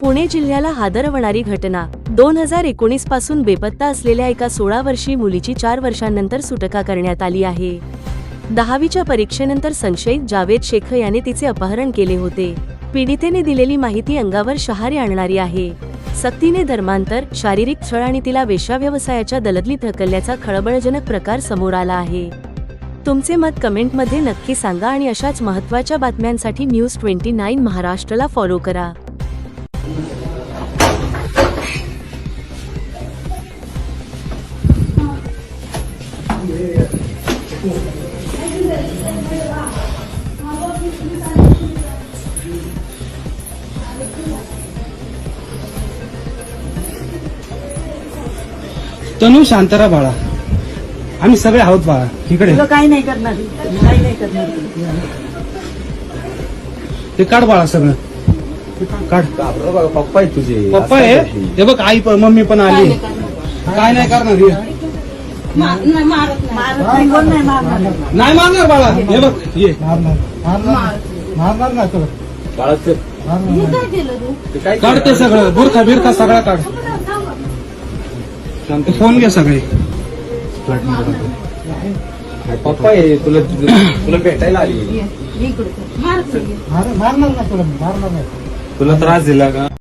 पुणे जिल्ह्याला हादरवणारी घटना. 2019 पासून बेपत्ता असलेल्या एका 16 वर्षीय मुलीची 4 वर्षांनंतर सुटका करण्यात आली आहे. 10वीच्या परीक्षेनंतर संशयित जावेद शेख याने तिचे अपहरण केले होते. पीडितेने दिलेली माहिती अंगावर शहारे आणणारी आहे. सक्तीने धर्मांतर, शारीरिक छळ आणि तिला वेश्याव्यवसायाच्या दलदलीत ढकलल्याचा खळबळजनक प्रकार समोर आला आहे. तुमचे मत कमेंटमध्ये नक्की सांगा आणि अशाच महत्त्वाच्या बातम्यांसाठी न्यूज 29 महाराष्ट्रला फॉलो करा. तनू शांतरा बाळा, आम्ही सगळे आहोत बाळा. इकडे काही नाही करणार, काही नाही करणार. ते काढ बाळा, सगळं काढ. पप्पा आहे तुझे, पप्पा आहे. हे बघ, आई पण मम्मी पण आली. काय नाही करणार हे. नाही नाही मारणार बाळा. हे बघ, ये मारणार ना तुला बाळाचं. काढ ते सगळं, बुरखा बिरखा सगळा काढ. शांत, फोन घे सगळे. पप्पा आहे तुला भेटायला आली. मारणार ना तुला, मारणार नाही. तुला त्रास दिला का?